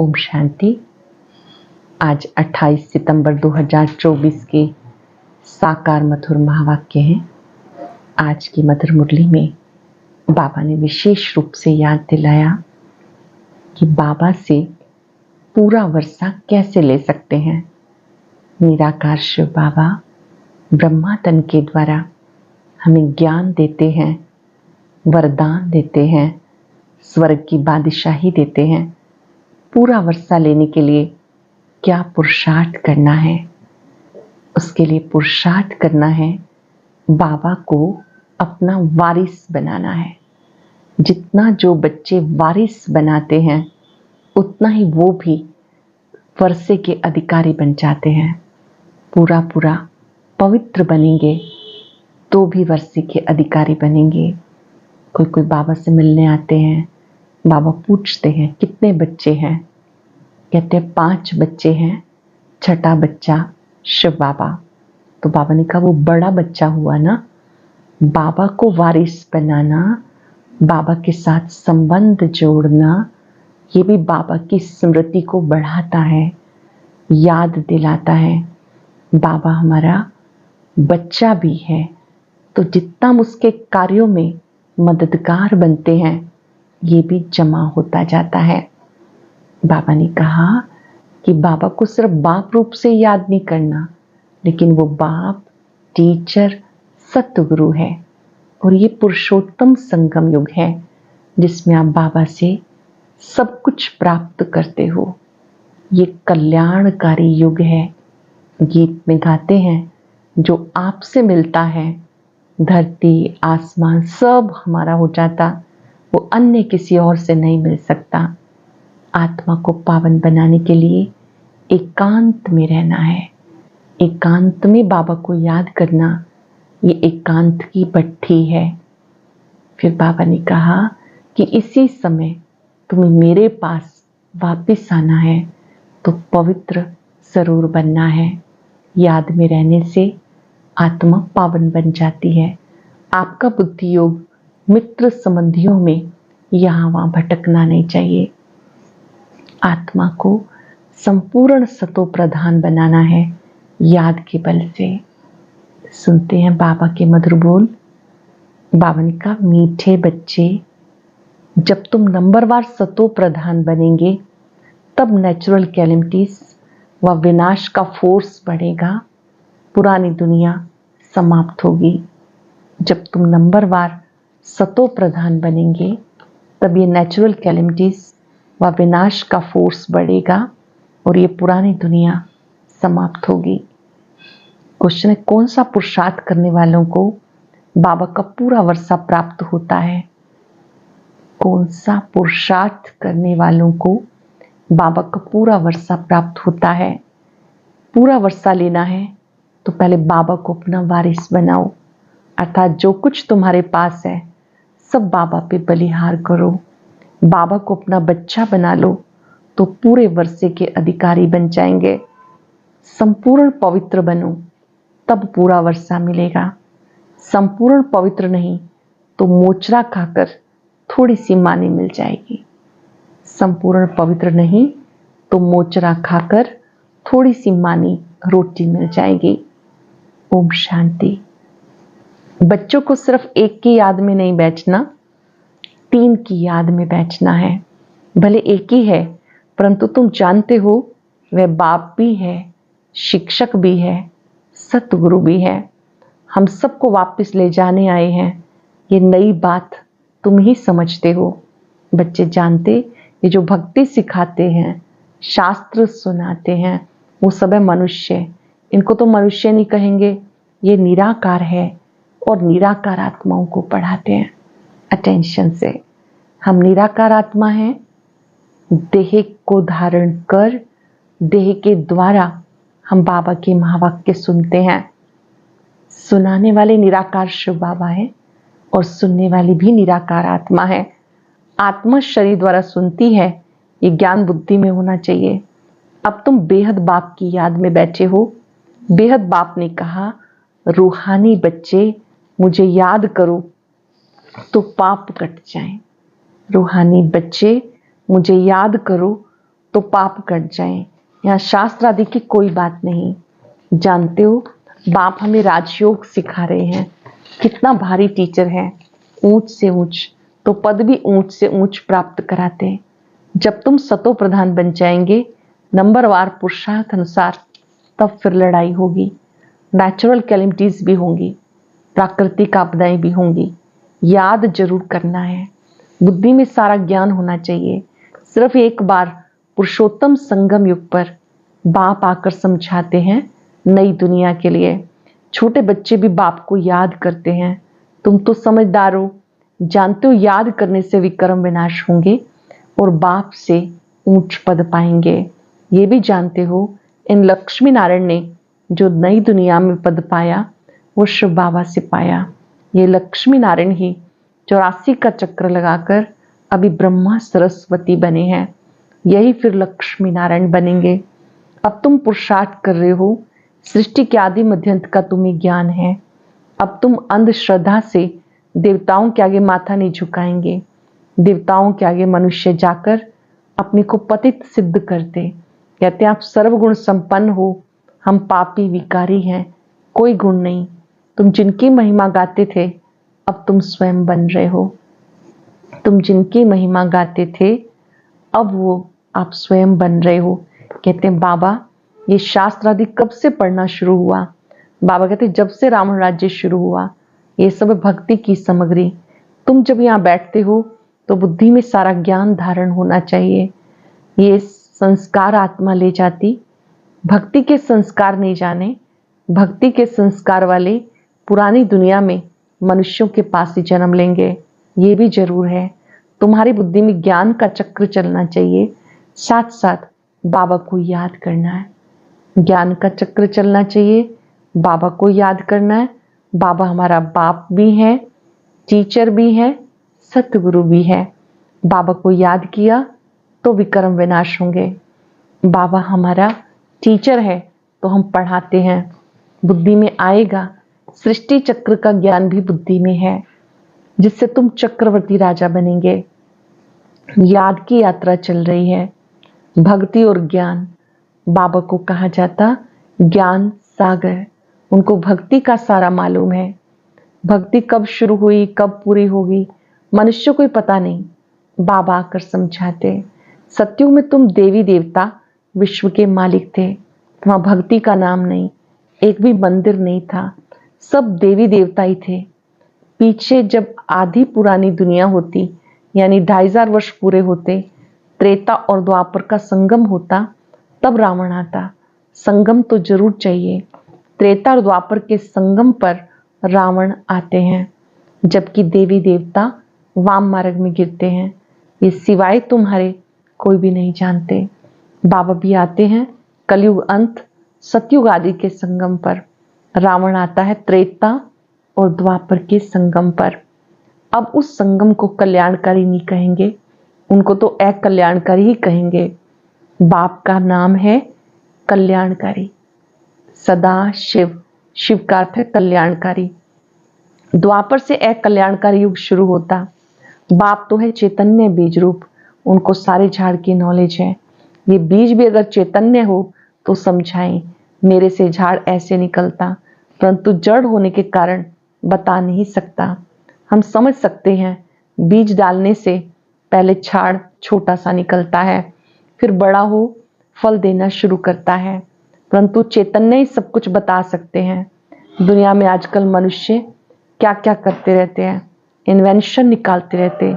ओम शांति। आज 28 सितंबर 2024 के साकार मधुर महावाक्य हैं। आज की मधुर मुरली में बाबा ने विशेष रूप से याद दिलाया कि बाबा से पूरा वर्षा कैसे ले सकते हैं। निराकार शिव बाबा ब्रह्मा तन के द्वारा हमें ज्ञान देते हैं, वरदान देते हैं, स्वर्ग की बादशाही देते हैं। पूरा वर्षा लेने के लिए क्या पुरुषार्थ करना है? उसके लिए पुरुषार्थ करना है, बाबा को अपना वारिस बनाना है। जितना जो बच्चे वारिस बनाते हैं उतना ही वो भी वर्षे के अधिकारी बन जाते हैं। पूरा पवित्र बनेंगे तो भी वर्षे के अधिकारी बनेंगे। कोई बाबा से मिलने आते हैं, बाबा पूछते हैं कितने बच्चे हैं? कहते हैं 5 बच्चे हैं, छठा बच्चा शिव बाबा। तो बाबा ने कहा वो बड़ा बच्चा हुआ ना। बाबा को वारिस बनाना, बाबा के साथ संबंध जोड़ना, ये भी बाबा की स्मृति को बढ़ाता है, याद दिलाता है। बाबा हमारा बच्चा भी है, तो जितना हम उसके कार्यों में मददगार बनते हैं ये भी जमा होता जाता है। बाबा ने कहा कि बाबा को सिर्फ बाप रूप से याद नहीं करना, लेकिन वो बाप, टीचर, सतगुरु है। और ये पुरुषोत्तम संगम युग है जिसमें आप बाबा से सब कुछ प्राप्त करते हो। ये कल्याणकारी युग है। गीत में गाते हैं जो आपसे मिलता है, धरती आसमान सब हमारा हो जाता, वो अन्य किसी और से नहीं मिल सकता। आत्मा को पावन बनाने के लिए एकांत में रहना है। एकांत में बाबा को याद करना, ये एकांत की भट्ठी है। फिर बाबा ने कहा कि इसी समय तुम्हें मेरे पास वापस आना है, तो पवित्र जरूर बनना है। याद में रहने से आत्मा पावन बन जाती है। आपका बुद्धि योग मित्र संबंधियों में यहाँ वहाँ भटकना नहीं चाहिए। आत्मा को संपूर्ण सतो प्रधान बनाना है याद के बल से। सुनते हैं बाबा के मधुर बोल। बाबा ने कहा, मीठे बच्चे, जब तुम नंबरवार सतो प्रधान बनेंगे तब नेचुरल कैलेमिटीज व विनाश का फोर्स बढ़ेगा, पुरानी दुनिया समाप्त होगी। जब तुम नंबरवार सतो प्रधान बनेंगे तब ये नेचुरल कैलेमिटीज व विनाश का फोर्स बढ़ेगा और ये पुरानी दुनिया समाप्त होगी। क्वेश्चन है, कौन सा पुरुषार्थ करने वालों को बाबा का पूरा वर्षा प्राप्त होता है? कौन सा पुरुषार्थ करने वालों को बाबा का पूरा वर्षा प्राप्त होता है? पूरा वर्षा लेना है तो पहले बाबा को अपना वारिस बनाओ, अर्थात जो कुछ तुम्हारे पास है सब बाबा पे बलिहार करो। बाबा को अपना बच्चा बना लो तो पूरे वर्षे के अधिकारी बन जाएंगे। संपूर्ण पवित्र बनो तब पूरा वर्षा मिलेगा। संपूर्ण पवित्र नहीं तो मोचरा खाकर थोड़ी सी मानी मिल जाएगी। संपूर्ण पवित्र नहीं तो मोचरा खाकर थोड़ी सी मानी रोटी मिल जाएगी। ओम शांति। बच्चों को सिर्फ एक की याद में नहीं बैठना, 3 की याद में बैठना है। भले एक ही है परंतु तुम जानते हो वह बाप भी है, शिक्षक भी है, सतगुरु भी है। हम सबको वापस ले जाने आए हैं। ये नई बात तुम ही समझते हो। बच्चे जानते, ये जो भक्ति सिखाते हैं, शास्त्र सुनाते हैं, वो सब है मनुष्य। इनको तो मनुष्य नहीं कहेंगे, ये निराकार है और निराकार आत्माओं को पढ़ाते हैं। अटेंशन से, हम निराकार आत्मा हैं। देह को धारण कर देह के द्वारा हम बाबा के महावाक्य सुनते हैं। सुनाने वाले निराकार शिव बाबा है और सुनने वाली भी निराकार आत्मा है। आत्मा शरीर द्वारा सुनती है, ये ज्ञान बुद्धि में होना चाहिए। अब तुम बेहद बाप की याद में बैठे हो। बेहद बाप ने कहा, रूहानी बच्चे मुझे याद करो तो पाप कट जाएं। रूहानी बच्चे मुझे याद करो तो पाप कट जाए। यहाँ शास्त्र आदि की कोई बात नहीं। जानते हो, बाप हमें राजयोग सिखा रहे हैं। कितना भारी टीचर है, ऊंच से ऊंच तो पद भी ऊंच से ऊंच प्राप्त कराते हैं। जब तुम सतो प्रधान बन जाएंगे नंबरवार पुरुषार्थ अनुसार, तब फिर लड़ाई होगी, नेचुरल कैलेमिटीज भी होंगी, प्राकृतिक आपदाएं भी होंगी। याद जरूर करना है, बुद्धि में सारा ज्ञान होना चाहिए। सिर्फ एक बार पुरुषोत्तम संगम युग पर बाप आकर समझाते हैं नई दुनिया के लिए। छोटे बच्चे भी बाप को याद करते हैं। तुम तो समझदार हो, जानते हो याद करने से विक्रम विनाश होंगे और बाप से ऊंच पद पाएंगे। ये भी जानते हो, इन लक्ष्मी नारायण ने जो नई दुनिया में पद पाया वो शिव बाबा से पाया। ये लक्ष्मी नारायण ही 84 का चक्र लगाकर अभी ब्रह्मा सरस्वती बने हैं। यही फिर लक्ष्मी नारायण बनेंगे। अब तुम पुरुषार्थ कर रहे हो, सृष्टि के आदि मध्यंत का तुम्हें ज्ञान है। अब तुम अंधश्रद्धा से देवताओं के आगे माथा नहीं झुकाएंगे। देवताओं के आगे मनुष्य जाकर अपने को पतित सिद्ध करते, कहते आप सर्वगुण संपन्न हो, हम पापी विकारी हैं, कोई गुण नहीं। तुम जिनकी महिमा गाते थे अब तुम स्वयं बन रहे हो। तुम जिनकी महिमा गाते थे अब वो आप स्वयं बन रहे हो। कहते हैं बाबा ये शास्त्र आदि कब से पढ़ना शुरू हुआ? बाबा कहते जब से रावण राज्य शुरू हुआ। ये सब भक्ति की सामग्री। तुम जब यहाँ बैठते हो तो बुद्धि में सारा ज्ञान धारण होना चाहिए। ये संस्कार आत्मा ले जाती, भक्ति के संस्कार नहीं जाने। भक्ति के संस्कार वाले पुरानी दुनिया में मनुष्यों के पास ही जन्म लेंगे। ये भी जरूर है, तुम्हारी बुद्धि में ज्ञान का चक्र चलना चाहिए, साथ साथ बाबा को याद करना है। ज्ञान का चक्र चलना चाहिए, बाबा को याद करना है। बाबा हमारा बाप भी है, टीचर भी है, सतगुरु भी है। बाबा को याद किया तो विक्रम विनाश होंगे। बाबा हमारा टीचर है तो हम पढ़ाते हैं, बुद्धि में आएगा। सृष्टि चक्र का ज्ञान भी बुद्धि में है, जिससे तुम चक्रवर्ती राजा बनेंगे। याद की यात्रा चल रही है। भक्ति और ज्ञान, बाबा को कहा जाता ज्ञान सागर। उनको भक्ति का सारा मालूम है। भक्ति कब शुरू हुई, कब पूरी होगी, मनुष्य को पता नहीं। बाबा आकर समझाते, सत्युग में तुम देवी देवता विश्व के मालिक थे। वहां भक्ति का नाम नहीं, एक भी मंदिर नहीं था, सब देवी देवता ही थे। पीछे जब आधी पुरानी दुनिया होती, यानी 2500 वर्ष पूरे होते, त्रेता और द्वापर का संगम होता, तब रावण आता। संगम तो जरूर चाहिए। त्रेता और द्वापर के संगम पर रावण आते हैं, जबकि देवी देवता वाम मार्ग में गिरते हैं। ये सिवाय तुम्हारे कोई भी नहीं जानते। बाबा भी आते हैं कलयुग अंत सतयुग आदि के संगम पर। रावण आता है त्रेता और द्वापर के संगम पर। अब उस संगम को कल्याणकारी नहीं कहेंगे, उनको तो अकल्याणकारी ही कहेंगे। बाप का नाम है कल्याणकारी, सदा शिव। शिव का अर्थ है कल्याणकारी। द्वापर से अकल्याणकारी युग शुरू होता। बाप तो है चैतन्य बीज रूप, उनको सारे झाड़ की नॉलेज है। ये बीज भी अगर चैतन्य हो तो समझाएं, मेरे से झाड़ ऐसे निकलता, परंतु जड़ होने के कारण बता नहीं सकता। हम समझ सकते हैं बीज डालने से पहले झाड़ छोटा सा निकलता है, फिर बड़ा हो फल देना शुरू करता है, परंतु चैतन्य ही सब कुछ बता सकते हैं। दुनिया में आजकल मनुष्य क्या क्या करते रहते हैं, इन्वेंशन निकालते रहते,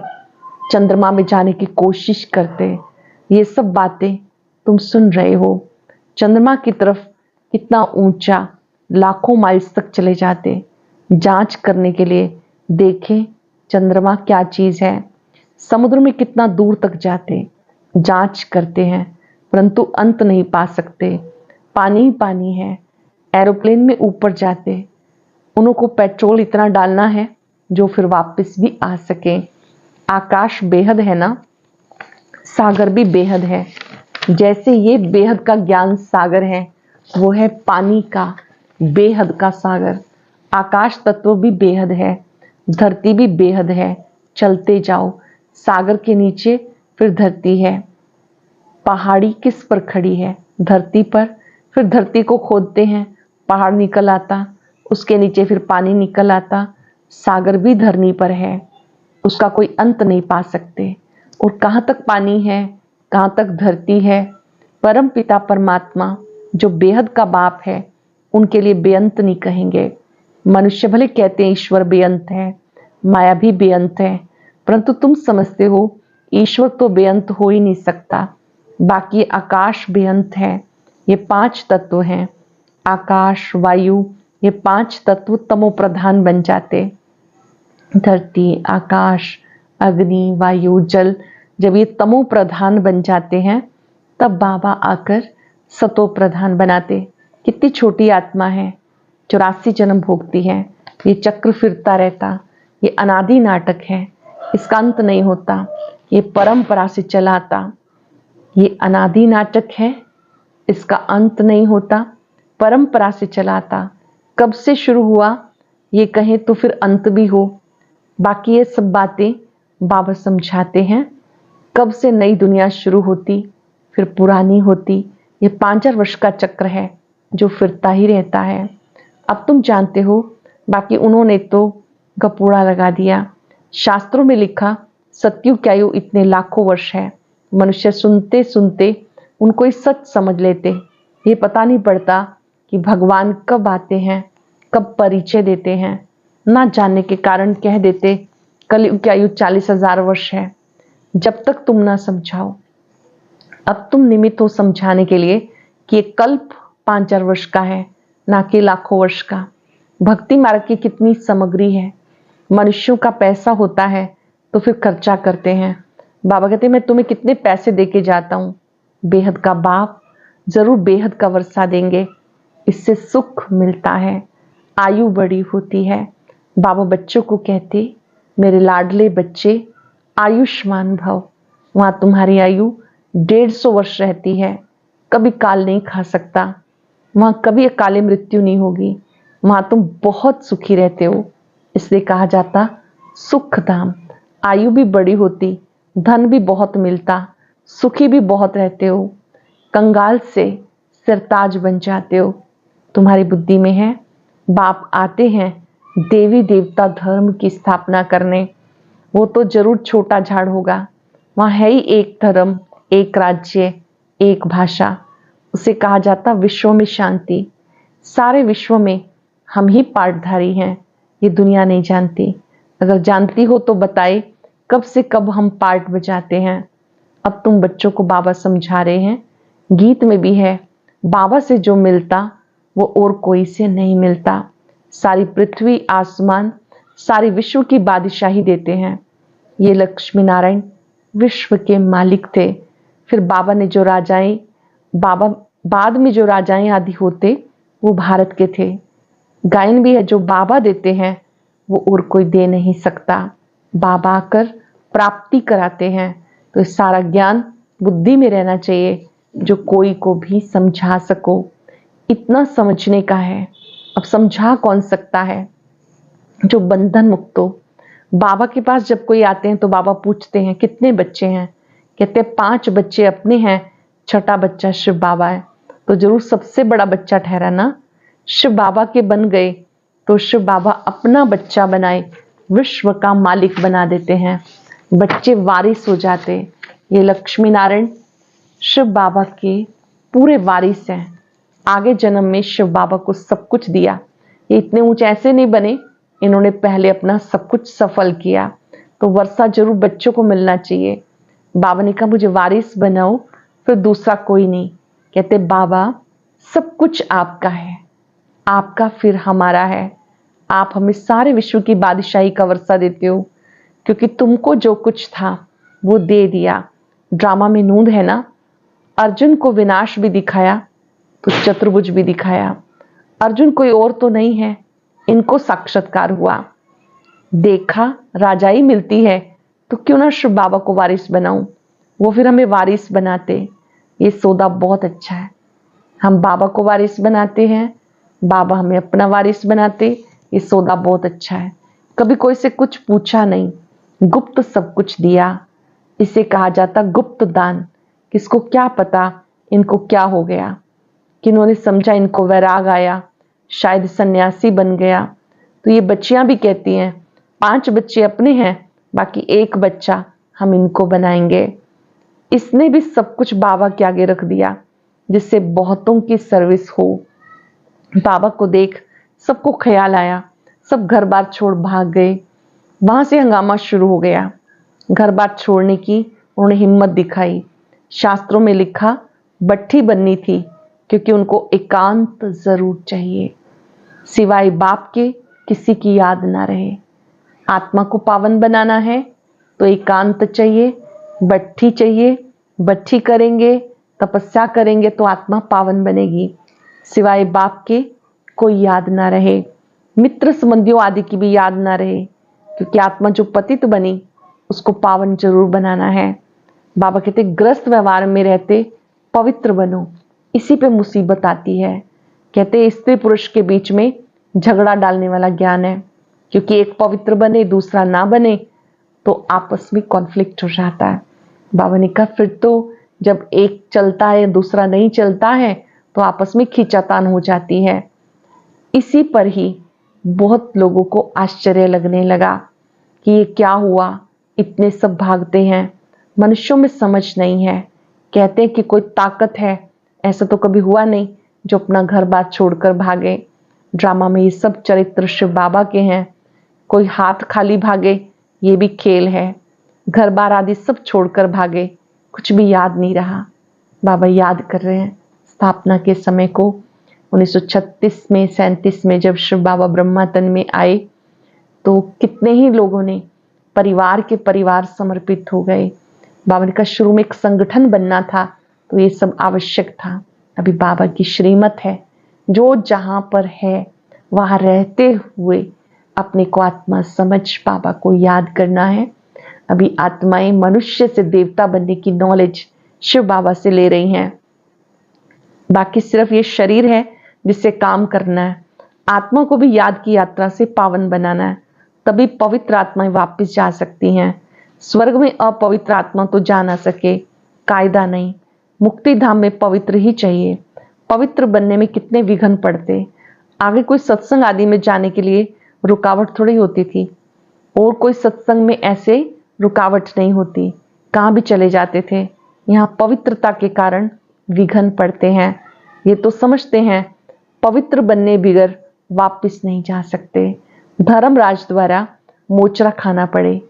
चंद्रमा में जाने की कोशिश करते। ये सब बातें तुम सुन रहे हो। चंद्रमा की तरफ कितना ऊंचा, लाखों माइल्स तक चले जाते जांच करने के लिए, देखें चंद्रमा क्या चीज है। समुद्र में कितना दूर तक जाते, जांच करते हैं, परंतु अंत नहीं पा सकते। पानी ही पानी है। एरोप्लेन में ऊपर जाते, उनको पेट्रोल इतना डालना है जो फिर वापस भी आ सके। आकाश बेहद है ना, सागर भी बेहद है। जैसे ये बेहद का ज्ञान सागर है, वो है पानी का बेहद का सागर। आकाश तत्व भी बेहद है, धरती भी बेहद है। चलते जाओ, सागर के नीचे फिर धरती है। पहाड़ी किस पर खड़ी है? धरती पर। फिर धरती को खोदते हैं, पहाड़ निकल आता, उसके नीचे फिर पानी निकल आता। सागर भी धरनी पर है, उसका कोई अंत नहीं पा सकते। और कहाँ तक पानी है, कहाँ तक धरती है? परम पिता परमात्मा जो बेहद का बाप है, उनके लिए बेअंत नहीं कहेंगे। मनुष्य भले कहते हैं ईश्वर बेअंत है, माया भी बेअंत है, परंतु तुम समझते हो ईश्वर तो बेअंत हो ही नहीं सकता। बाकी आकाश बेअंत है। ये 5 तत्व हैं, आकाश, वायु, ये 5 तत्व तमो प्रधान बन जाते। धरती, आकाश, अग्नि, वायु, जल, जब ये तमो प्रधान बन जाते हैं, तब बाबा आकर सतो प्रधान बनाते। कितनी छोटी आत्मा है, 84 जन्म भोगती है। ये चक्र फिरता रहता, ये अनादि नाटक है, इसका अंत नहीं होता। ये परंपरा से चलाता, ये अनादि नाटक है, इसका अंत नहीं होता। परंपरा से चलाता, कब से शुरू हुआ ये कहें तो फिर अंत भी हो। बाकी ये सब बातें बाबा समझाते हैं, कब से नई दुनिया शुरू होती, फिर पुरानी होती। ये 5000 वर्ष का चक्र है जो फिरता ही रहता है। अब तुम जानते हो, बाकी उन्होंने तो गपूड़ा लगा दिया। शास्त्रों में लिखा सत्युग की आयु इतने लाखों वर्ष है। मनुष्य सुनते सुनते उनको ही सच समझ लेते। ये पता नहीं पड़ता कि भगवान कब आते हैं, कब परिचय देते हैं। ना जानने के कारण कह देते कलयुग की आयु 40,000 वर्ष है। जब तक तुम ना समझाओ, अब तुम निमित्त हो समझाने के लिए कि ये कल्प 5000 वर्ष का है, ना कि लाखों वर्ष का। भक्ति मार्ग की कितनी सामग्री है। मनुष्यों का पैसा होता है तो फिर खर्चा करते हैं। बाबा कहते हैं मैं तुम्हें कितने पैसे देके जाता हूँ, बेहद का बाप जरूर बेहद का वर्षा देंगे। इससे सुख मिलता है, आयु बड़ी होती है। बाबा बच्चों को कहते मेरे लाडले बच्चे आयुष्मान भव। वहां तुम्हारी आयु 150 वर्ष रहती है, कभी काल नहीं खा सकता। वहां कभी अकाले मृत्यु नहीं होगी। वहां तुम बहुत सुखी रहते हो, इसलिए कहा जाता सुख धाम। आयु भी बड़ी होती, धन भी बहुत मिलता, सुखी भी बहुत रहते हो, कंगाल से सिरताज बन जाते हो। तुम्हारी बुद्धि में है बाप आते हैं देवी देवता धर्म की स्थापना करने। वो तो जरूर छोटा झाड़ होगा, वहां है ही एक धर्म, एक राज्य, एक भाषा। उसे कहा जाता विश्व में शांति। सारे विश्व में हम ही पाठधारी हैं, ये दुनिया नहीं जानती। अगर जानती हो तो बताए कब से कब हम पार्ट बजाते हैं। अब तुम बच्चों को बाबा समझा रहे हैं, गीत में भी है बाबा से जो मिलता वो और कोई से नहीं मिलता। सारी पृथ्वी आसमान सारी विश्व की बादशाही देते हैं। ये लक्ष्मी नारायण विश्व के मालिक थे। फिर बाबा ने जो राजाएं, बाबा बाद में जो राजाएं आदि होते वो भारत के थे। गायन भी है जो बाबा देते हैं वो और कोई दे नहीं सकता। बाबा आकर प्राप्ति कराते हैं। तो इस सारा ज्ञान बुद्धि में रहना चाहिए जो कोई को भी समझा सको। इतना समझने का है। अब समझा कौन सकता है? जो बंधन मुक्त हो। बाबा के पास जब कोई आते हैं तो बाबा पूछते हैं कितने बच्चे हैं, कहते हैं 5 बच्चे अपने हैं, छठा बच्चा शिव बाबा है। तो जरूर सबसे बड़ा बच्चा ठहरा ना। शिव बाबा के बन गए तो शिव बाबा अपना बच्चा बनाए, विश्व का मालिक बना देते हैं। बच्चे वारिस हो जाते। ये लक्ष्मी नारायण शिव बाबा के पूरे वारिस हैं। आगे जन्म में शिव बाबा को सब कुछ दिया। ये इतने ऊंचे ऐसे नहीं बने, इन्होंने पहले अपना सब कुछ सफल किया। तो वर्षा जरूर बच्चों को मिलना चाहिए। बाबा ने कहा मुझे वारिस बनाओ, फिर दूसरा कोई नहीं। कहते बाबा सब कुछ आपका है, आपका फिर हमारा है। आप हमें सारे विश्व की बादशाही का वर्षा देते हो, क्योंकि तुमको जो कुछ था वो दे दिया। ड्रामा में नूंद है ना, अर्जुन को विनाश भी दिखाया तो चतुर्भुज भी दिखाया। अर्जुन कोई और तो नहीं है, इनको साक्षात्कार हुआ। देखा राजाई मिलती है तो क्यों ना शिव बाबा को वारिस बनाऊं, वो फिर हमें वारिस बनाते। ये सौदा बहुत अच्छा है। हम बाबा को वारिस बनाते हैं, बाबा हमें अपना वारिस बनाते। ये सौदा बहुत अच्छा है। कभी कोई से कुछ पूछा नहीं, गुप्त सब कुछ दिया। इसे कहा जाता गुप्त दान। किसको क्या पता इनको क्या हो गया, किन्होंने समझा इनको वैराग आया, शायद सन्यासी बन गया। तो ये बच्चियां भी कहती हैं 5 बच्चे अपने हैं, बाकी 1 बच्चा हम इनको बनाएंगे। इसने भी सब कुछ बाबा के आगे रख दिया जिससे बहुतों की सर्विस हो। बाबा को देख सबको ख्याल आया, सब घर बार छोड़ भाग गए। वहां से हंगामा शुरू हो गया। घर बार छोड़ने की उन्होंने हिम्मत दिखाई। शास्त्रों में लिखा बट्ठी बननी थी क्योंकि उनको एकांत जरूर चाहिए, सिवाय बाप के किसी की याद ना रहे। आत्मा को पावन बनाना है तो एकांत चाहिए, बट्ठी चाहिए। बट्ठी करेंगे, तपस्या करेंगे तो आत्मा पावन बनेगी। सिवाय बाप के कोई याद ना रहे, मित्र संबंधियों आदि की भी याद ना रहे, क्योंकि आत्मा जो पतित बनी उसको पावन जरूर बनाना है। बाबा कहते ग्रस्त व्यवहार में रहते पवित्र बनो, इसी पे मुसीबत आती है। कहते स्त्री पुरुष के बीच में झगड़ा डालने वाला ज्ञान है, क्योंकि एक पवित्र बने दूसरा ना बने तो आपस में कॉन्फ्लिक्ट हो जाता है। बाबा ने कहा फिर तो जब एक चलता है दूसरा नहीं चलता है तो आपस में खींचातान हो जाती है। इसी पर ही बहुत लोगों को आश्चर्य लगने लगा कि ये क्या हुआ, इतने सब भागते हैं, मनुष्यों में समझ नहीं है। कहते हैं कि कोई ताकत है, ऐसा तो कभी हुआ नहीं जो अपना घर बार छोड़कर भागे। ड्रामा में ये सब चरित्र शिव बाबा के हैं। कोई हाथ खाली भागे ये भी खेल है, घर बार आदि सब छोड़कर भागे, कुछ भी याद नहीं रहा। बाबा याद कर रहे हैं स्थापना के समय को। 1936 में 37 में जब शिव बाबा ब्रह्मा तन में आए तो कितने ही लोगों ने परिवार के परिवार समर्पित हो गए। बाबा ने कहा शुरू में एक संगठन बनना था तो ये सब आवश्यक था। अभी बाबा की श्रीमत है, जो जहां पर है वहां रहते हुए अपने को आत्मा समझ बाबा को याद करना है। अभी आत्माएं मनुष्य से देवता बनने की नॉलेज शिव बाबा से ले रही हैं। बाकी सिर्फ ये शरीर है जिससे काम करना है। आत्मा को भी याद की यात्रा से पावन बनाना है, तभी पवित्र आत्माएं वापस जा सकती हैं। स्वर्ग में अपवित्र आत्मा तो जा ना सके, कायदा नहीं। मुक्ति धाम में पवित्र ही चाहिए। पवित्र बनने में कितने विघ्न पड़ते। आगे कोई सत्संग आदि में जाने के लिए रुकावट थोड़ी होती थी, और कोई सत्संग में ऐसे रुकावट नहीं होती, कहाँ भी चले जाते थे। यहाँ पवित्रता के कारण विघ्न पड़ते हैं। ये तो समझते हैं पवित्र बनने बिगर वापस नहीं जा सकते। धर्मराज द्वारा मोचरा खाना पड़े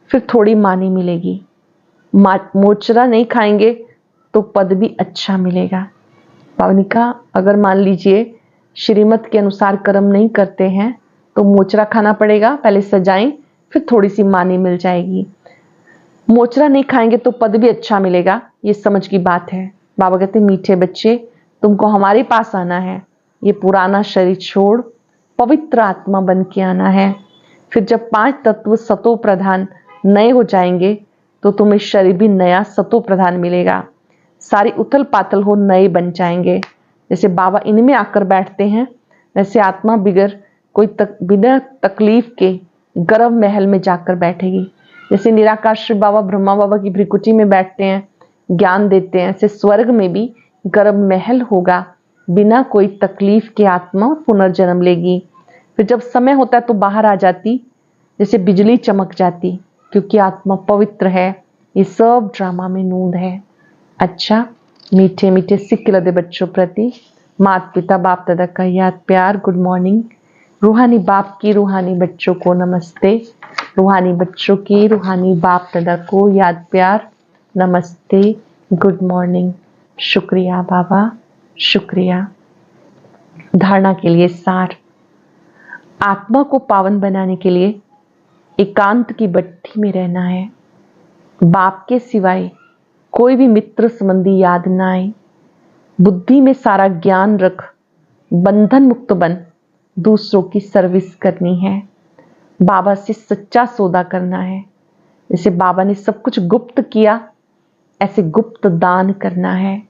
फिर थोड़ी मानी मिलेगी। मोचरा नहीं खाएंगे तो पद भी अच्छा मिलेगा। पावनी का अगर मान लीजिए श्रीमत के अनुसार कर्म नहीं करते हैं तो मोचरा खाना पड़ेगा, पहले सजाएं फिर थोड़ी सी मानी मिल जाएगी। मोचरा नहीं खाएंगे तो पद भी अच्छा मिलेगा, ये समझ की बात है। बाबा कहते मीठे बच्चे तुमको हमारे पास आना है, ये पुराना शरीर छोड़ पवित्र आत्मा बन के आना है। फिर जब 5 तत्व सतो प्रधान नए हो जाएंगे तो तुम्हें शरीर भी नया सतो प्रधान मिलेगा। सारी उथल पाथल हो नए बन जाएंगे। जैसे बाबा इनमें आकर बैठते हैं वैसे आत्मा बिना तकलीफ के गर्भ महल में जाकर बैठेगी। जैसे निराकार श्री बाबा ब्रह्मा बाबा की भ्रिकुटी में बैठते हैं, ज्ञान देते हैं, ऐसे स्वर्ग में भी गर्भ महल होगा, बिना कोई तकलीफ के आत्मा पुनर्जन्म लेगी। फिर जब समय होता है तो बाहर आ जाती, जैसे बिजली चमक जाती, क्योंकि आत्मा पवित्र है। ये सब ड्रामा में नूंद है। अच्छा, मीठे मीठे सिक्ख लदे बच्चों प्रति माता पिता बाप दादा का याद प्यार, गुड मॉर्निंग। रूहानी बाप की रूहानी बच्चों को नमस्ते, रूहानी बच्चों की रूहानी बाप दादा को याद प्यार, नमस्ते, गुड मॉर्निंग। शुक्रिया बाबा, शुक्रिया। धारणा के लिए सार। आत्मा को पावन बनाने के लिए एकांत की भट्टी में रहना है। बाप के सिवाय कोई भी मित्र संबंधी याद ना आए। बुद्धि में सारा ज्ञान रख, बंधन मुक्त बन, दूसरों की सर्विस करनी है। बाबा से सच्चा सौदा करना है। जैसे बाबा ने सब कुछ गुप्त किया, ऐसे गुप्त दान करना है।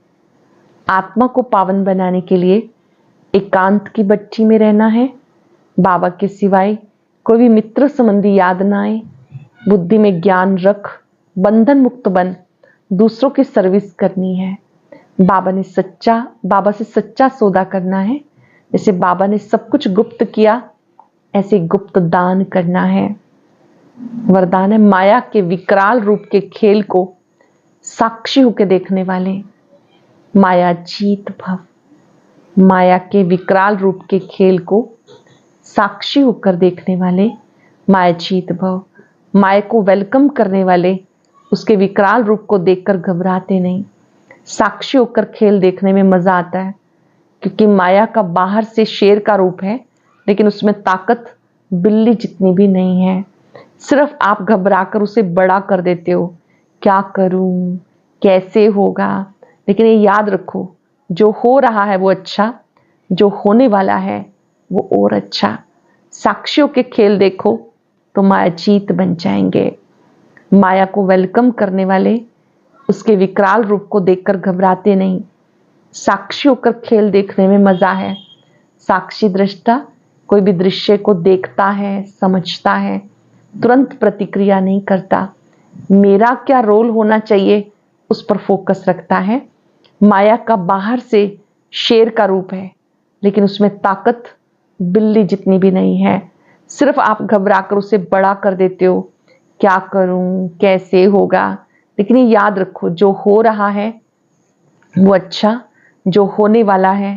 आत्मा को पावन बनाने के लिए एकांत की भट्टी में रहना है। बाबा के सिवाय कोई भी मित्र संबंधी याद ना आए। बुद्धि में ज्ञान रख, बंधन मुक्त बन, दूसरों की सर्विस करनी है। बाबा से सच्चा सौदा करना है। जैसे बाबा ने सब कुछ गुप्त किया, ऐसे गुप्त दान करना है। वरदान है माया के विकराल रूप के खेल को साक्षी होकर देखने वाले माया जीत भव। माया के विकराल रूप के खेल को साक्षी होकर देखने वाले माया जीत भव। माया को वेलकम करने वाले उसके विकराल रूप को देखकर घबराते नहीं। साक्षी होकर खेल देखने में मजा आता है, क्योंकि माया का बाहर से शेर का रूप है, लेकिन उसमें ताकत बिल्ली जितनी भी नहीं है। सिर्फ आप घबराकर उसे बड़ा कर देते हो, क्या करूं, कैसे होगा। लेकिन ये याद रखो, जो हो रहा है वो अच्छा, जो होने वाला है वो और अच्छा। साक्षियों के खेल देखो तो माया जीत बन जाएंगे। माया को वेलकम करने वाले उसके विकराल रूप को देखकर घबराते नहीं। साक्षी होकर खेल देखने में मजा है। साक्षी दृष्टा कोई भी दृश्य को देखता है, समझता है, तुरंत प्रतिक्रिया नहीं करता। मेरा क्या रोल होना चाहिए उस पर फोकस रखता है। माया का बाहर से शेर का रूप है, लेकिन उसमें ताकत बिल्ली जितनी भी नहीं है। सिर्फ आप घबराकर उसे बड़ा कर देते हो, क्या करूं, कैसे होगा। लेकिन ये याद रखो, जो हो रहा है वो अच्छा, जो होने वाला है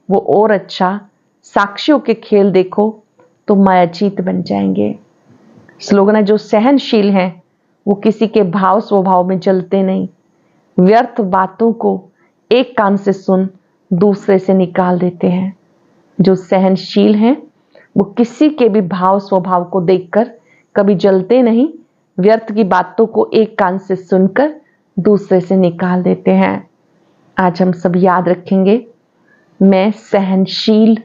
वो और अच्छा। साक्षियों के खेल देखो तो मायाजीत बन जाएंगे। स्लोगन है, जो सहनशील हैं वो किसी के भाव स्वभाव में जलते नहीं। व्यर्थ बातों को एक कान से सुन दूसरे से निकाल देते हैं। जो सहनशील हैं वो किसी के भी भाव स्वभाव को देखकर कभी जलते नहीं, व्यर्थ की बातों को एक कान से सुनकर दूसरे से निकाल देते हैं। आज हम सब याद रखेंगे, मैं सहनशील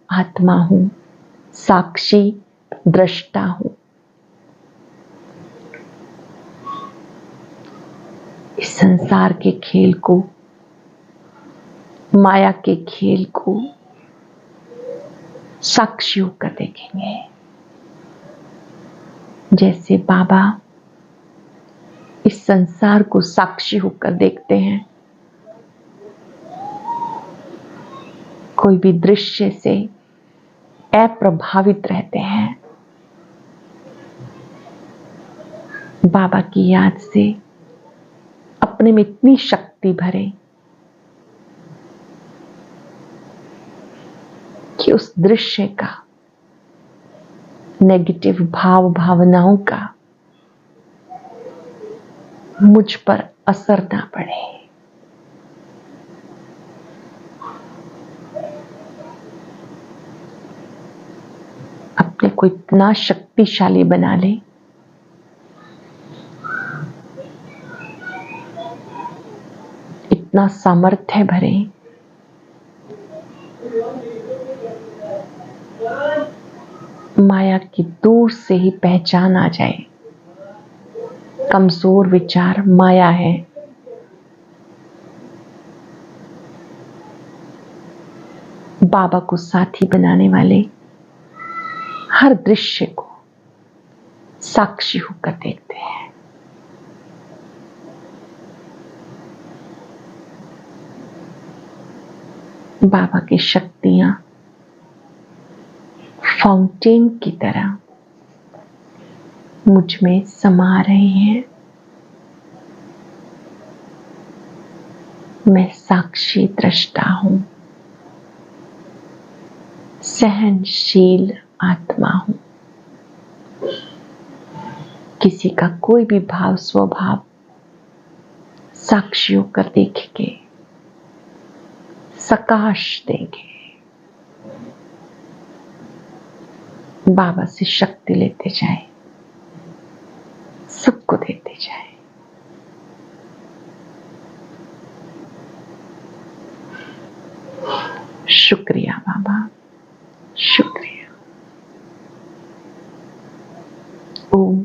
आत्मा हूं, साक्षी दृष्टा हूं। इस संसार के खेल को, माया के खेल को साक्षी होकर देखेंगे। जैसे बाबा इस संसार को साक्षी होकर देखते हैं। कोई भी दृश्य से अप्रभावित रहते हैं। बाबा की याद से अपने में इतनी शक्ति भरे कि उस दृश्य का, नेगेटिव भाव भावनाओं का मुझ पर असर ना पड़े। अपने को इतना शक्तिशाली बना ले, इतना सामर्थ्य भरे माया की दूर से ही पहचान आ जाए। कमजोर विचार माया है। बाबा को साथी बनाने वाले हर दृश्य को साक्षी होकर देखते हैं। बाबा की शक्तियां फाउंटेन की तरह मुझ में समा रही हैं। मैं साक्षी दृष्टा हूं, सहनशील आत्मा हूं। किसी का कोई भी भाव स्वभाव साक्षी होकर देखेंगे, सकाश देंगे। बाबा से शक्ति लेते जाए, सबको देते जाए। शुक्रिया बाबा, शुक्रिया। ओम